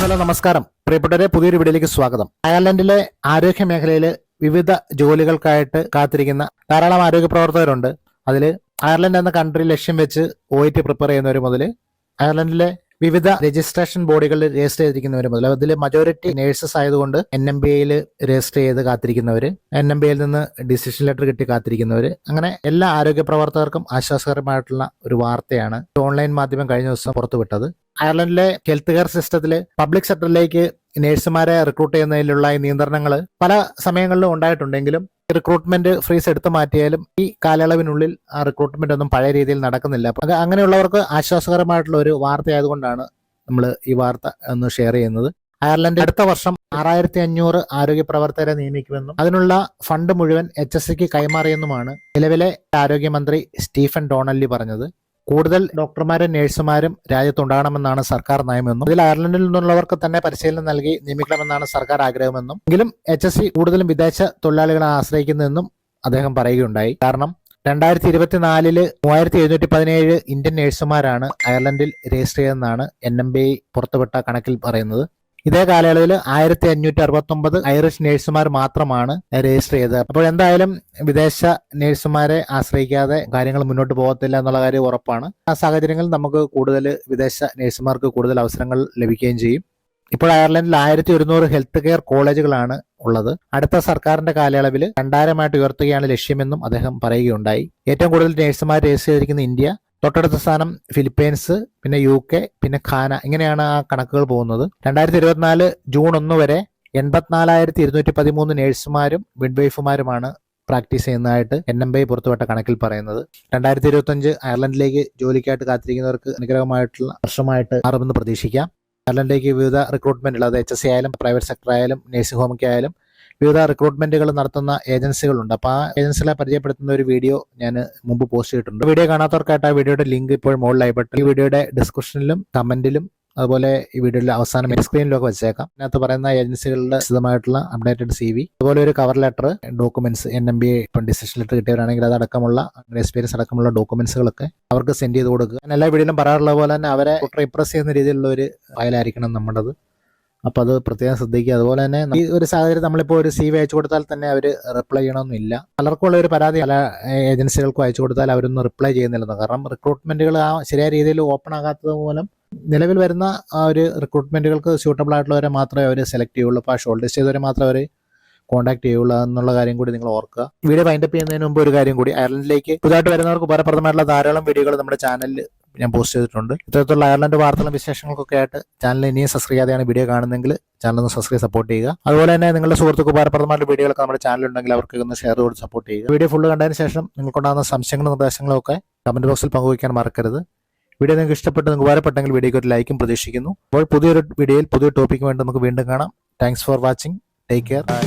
Hello നമസ്കാരം പ്രിയപ്പെട്ടവരെ, പുതിയൊരു വീഡിയോയിലേക്ക് സ്വാഗതം. അയർലൻഡിലെ ആരോഗ്യ മേഖലയിൽ വിവിധ ജോലികൾക്കായിട്ട് കാത്തിരിക്കുന്ന ധാരാളം ആരോഗ്യ പ്രവർത്തകരുണ്ട്. അതിൽ അയർലൻഡ് എന്ന കൺട്രി ലക്ഷ്യം വെച്ച് OET പ്രിപ്പയർ ചെയ്യുന്നവർ മുതൽ അയർലൻഡിലെ വിവിധ രജിസ്ട്രേഷൻ ബോഡികളിൽ രജിസ്റ്റർ ചെയ്തിരിക്കുന്നവർ മുതൽ അതിൽ മജോറിറ്റി നേഴ്സസ് ആയതുകൊണ്ട് NMBAയിൽ രജിസ്റ്റർ ചെയ്ത് കാത്തിരിക്കുന്നവർ, NMBAയിൽ നിന്ന് ഡിസിഷൻ ലെറ്റർ കിട്ടി കാത്തിരിക്കുന്നവർ, അങ്ങനെ എല്ലാ ആരോഗ്യ പ്രവർത്തകർക്കും ആശ്വാസകരമായിട്ടുള്ള ഒരു വാർത്തയാണ് ഓൺലൈൻ മാധ്യമം കഴിഞ്ഞ ദിവസം പുറത്തുവിട്ടത്. അയർലൻഡിലെ ഹെൽത്ത് കെയർ സിസ്റ്റത്തിൽ പബ്ലിക് സെക്ടറിലേക്ക് നഴ്സുമാരെ റിക്രൂട്ട് ചെയ്യുന്നതിലുള്ള ഈ നിയന്ത്രണങ്ങൾ പല സമയങ്ങളിലും ഉണ്ടായിട്ടുണ്ടെങ്കിലും റിക്രൂട്ട്മെന്റ് ഫ്രീസ് എടുത്തു മാറ്റിയാലും ഈ കാലയളവിനുള്ളിൽ ആ റിക്രൂട്ട്മെന്റ് ഒന്നും പഴയ രീതിയിൽ നടക്കുന്നില്ല. അപ്പൊ അങ്ങനെയുള്ളവർക്ക് ആശ്വാസകരമായിട്ടുള്ള ഒരു വാർത്തയായതുകൊണ്ടാണ് നമ്മൾ ഈ വാർത്ത ഒന്ന് ഷെയർ ചെയ്യുന്നത്. അയർലൻഡ് അടുത്ത വർഷം 6500 ആരോഗ്യ പ്രവർത്തകരെ നിയമിക്കുമെന്നും അതിനുള്ള ഫണ്ട് മുഴുവൻ HSEക്ക് കൈമാറിയെന്നുമാണ് നിലവിലെ ആരോഗ്യമന്ത്രി സ്റ്റീഫൻ ഡോണല്ലി പറഞ്ഞത്. കൂടുതൽ ഡോക്ടർമാരും നഴ്സുമാരും രാജ്യത്തുണ്ടാകണമെന്നാണ് സർക്കാർ നയമെന്നും ഇതിൽ അയർലൻഡിൽ നിന്നുള്ളവർക്ക് തന്നെ പരിശീലനം നൽകി നിയമിക്കണമെന്നാണ് സർക്കാർ ആഗ്രഹമെന്നും എങ്കിലും HSE കൂടുതലും വിദേശ തൊഴിലാളികളെ ആശ്രയിക്കുന്നതെന്നും അദ്ദേഹം പറയുകയുണ്ടായി. കാരണം 2024 3717 ഇന്ത്യൻ നഴ്സുമാരാണ് അയർലൻഡിൽ രജിസ്റ്റർ ചെയ്തെന്നാണ് NMBA പുറത്തുവിട്ട കണക്കിൽ പറയുന്നത്. ഇതേ കാലയളവിൽ 1569 ഐറിഷ് നഴ്സുമാർ മാത്രമാണ് രജിസ്റ്റർ ചെയ്തത്. അപ്പോൾ എന്തായാലും വിദേശ നഴ്സുമാരെ ആശ്രയിക്കാതെ കാര്യങ്ങൾ മുന്നോട്ട് പോകത്തില്ല എന്നുള്ള കാര്യം ഉറപ്പാണ്. ആ സാഹചര്യങ്ങളിൽ നമുക്ക് കൂടുതൽ വിദേശ നഴ്സുമാർക്ക് കൂടുതൽ അവസരങ്ങൾ ലഭിക്കുകയും ചെയ്യും. ഇപ്പോൾ അയർലൻഡിൽ 1100 ഹെൽത്ത് കെയർ കോളേജുകളാണ് ഉള്ളത്. അടുത്ത സർക്കാരിന്റെ കാലയളവിൽ 2000 ഉയർത്തുകയാണ് ലക്ഷ്യമെന്നും അദ്ദേഹം പറയുകയുണ്ടായി. ഏറ്റവും കൂടുതൽ നഴ്സുമാർ രജിസ്റ്റർ ചെയ്തിരിക്കുന്ന ഇന്ത്യ, തൊട്ടടുത്ത സ്ഥാനം ഫിലിപ്പൈൻസ്, പിന്നെ UK, പിന്നെ ഖാന, ഇങ്ങനെയാണ് ആ കണക്കുകൾ പോകുന്നത്. 2024 ജൂൺ 1 വരെ 84,213 നഴ്സുമാരും മിഡ്വൈഫുമാരുമാണ് പ്രാക്ടീസ് ചെയ്യുന്നതായിട്ട് NMBA പുറത്തുവിട്ട കണക്കിൽ പറയുന്നത്. 2025 അയർലൻഡിലേക്ക് ജോലിക്കായിട്ട് കാത്തിരിക്കുന്നവർക്ക് അനുഗ്രഹമായിട്ടുള്ള വർഷമായിട്ട് മാറുമെന്ന് പ്രതീക്ഷിക്കാം. അയർലൻഡിലേക്ക് വിവിധ റിക്രൂട്ട്മെന്റുകൾ, അത് HSE ആയാലും പ്രൈവറ്റ് സെക്ടർ ആയാലും നഴ്സിംഗ് ഹോമൊക്കെ ആയാലും വിവിധ റിക്രൂട്ട്മെന്റുകൾ നടത്തുന്ന ഏജൻസികളുണ്ട്. അപ്പോൾ ആ ഏജൻസികളെ പരിചയപ്പെടുത്തുന്ന ഒരു വീഡിയോ ഞാൻ മുമ്പ് പോസ്റ്റ് ചെയ്തിട്ടുണ്ട്. വീഡിയോ കാണാത്തവർക്കായിട്ട് ആ വീഡിയോയുടെ ലിങ്ക് ഇപ്പോൾ മുകളിലായി ഈ വീഡിയോയുടെ ഡിസ്ക്രിപ്ഷനിലും കമന്റിലും അതുപോലെ ഈ വീഡിയോയുടെ അവസാനം സ്ക്രീനിലൊക്കെ വെച്ചേക്കാം. അതിനകത്ത് പറയുന്ന ഏജൻസികളുടെ വിശദമായിട്ടുള്ള അപ്ഡേറ്റഡ് CV, അതുപോലെ ഒരു cover letter, documents, NMBA decision letter കിട്ടിയവരാണെങ്കിൽ അതടക്കമുള്ള എക്സ്പീരിയൻസ് അടക്കമുള്ള ഡോക്യുമെന്റ്സുകളൊക്കെ അവർക്ക് സെൻഡ് ചെയ്ത് കൊടുക്കുക. ഞാൻ എല്ലാ വീഡിയോയിലും പറയാറുള്ള പോലെ തന്നെ അവരെ ഇംപ്രസ് ചെയ്യുന്ന രീതിയിലുള്ള ഒരു ഫയലായിരിക്കണം നമ്മുടേത്. അപ്പോൾ അത് പ്രത്യേകം ശ്രദ്ധിക്കുക. അതുപോലെ തന്നെ ഈ ഒരു സാഹചര്യം നമ്മളിപ്പോൾ ഒരു CV അയച്ചു കൊടുത്താൽ തന്നെ അവർ റിപ്ലൈ ചെയ്യണമെന്നില്ല. പലർക്കുള്ള ഒരു പരാതി, പല ഏജൻസികൾക്കും അയച്ചു കൊടുത്താൽ അവരൊന്നും റിപ്ലൈ ചെയ്യുന്നില്ലെന്ന്. കാരണം റിക്രൂട്ട്മെന്റുകൾ ആ ശരിയായ രീതിയിൽ ഓപ്പൺ ആകാത്തത് മൂലം നിലവിൽ വരുന്ന ആ ഒരു റിക്രൂട്ട്മെന്റുകൾക്ക് സ്യൂട്ടബിൾ ആയിട്ടുള്ളവരെ മാത്രമേ അവർ സെലക്ട് ചെയ്യുള്ളൂ. അപ്പോൾ ആ ഷോർട്ട് ലിസ്റ്റ് ചെയ്തവരെ മാത്രമേ അവർ കോൺടാക്ട് ചെയ്യുള്ളൂ എന്നുള്ള കാര്യം കൂടി നിങ്ങൾ ഓർക്കുക. വീഡിയോ വൈൻഡപ്പ് ചെയ്യുന്നതിന് മുമ്പ് ഒരു കാര്യം കൂടി, അയർലൻഡിലേക്ക് പുതുതായിട്ട് വരുന്നവർക്ക് ഉപകാരപ്രദമായിട്ടുള്ള ധാരാളം വീഡിയോകൾ നമ്മുടെ ചാനലിൽ ഞാൻ പോസ്റ്റ് ചെയ്തിട്ടുണ്ട്. ഇത്തരത്തിലുള്ള അയർലൻഡ് വാർത്തകളും വിശേഷങ്ങൾക്കൊക്കെ ആയിട്ട് ചാനൽ ഇനിയും സബ്സ്ക്രൈബ് ചെയ്യാതെയാണ് വീഡിയോ കാണുന്നതെങ്കിൽ ചാനൽ ഒന്ന് സബ്സ്ക്രൈബ് സപ്പോർട്ട് ചെയ്യുക. അതുപോലെ തന്നെ നിങ്ങളുടെ സുഹൃത്തുക്ക് ഉപകാരപ്രദമായിട്ടുള്ള വീഡിയോകളൊക്കെ നമ്മുടെ ചാനലുണ്ടെങ്കിൽ അവർക്ക് ഒന്ന് ഷെയർ ചെയ്ത് സപ്പോർട്ട് ചെയ്യുക. വീഡിയോ ഫുള്ള് കണ്ടതിന് ശേഷം നിങ്ങൾക്കുണ്ടാകുന്ന സംശയങ്ങളും നിർദ്ദേശങ്ങളും ഒക്കെ കമന്റ് ബോക്സിൽ പങ്കുവയ്ക്കാൻ മറക്കരുത്. വീഡിയോ നിങ്ങൾക്ക് ഇഷ്ടപ്പെട്ട് നിങ്ങൾക്ക് ഉപകാരപ്പെട്ടെങ്കിൽ വീഡിയോയ്ക്ക് ഒരു ലൈക്കും പ്രതീക്ഷിക്കുന്നു. അപ്പോൾ പുതിയൊരു വീഡിയോയിൽ പുതിയ ടോപ്പിക്ക് വേണ്ടി നമുക്ക് വീണ്ടും കാണാം. Thanks for watching. Take care. By.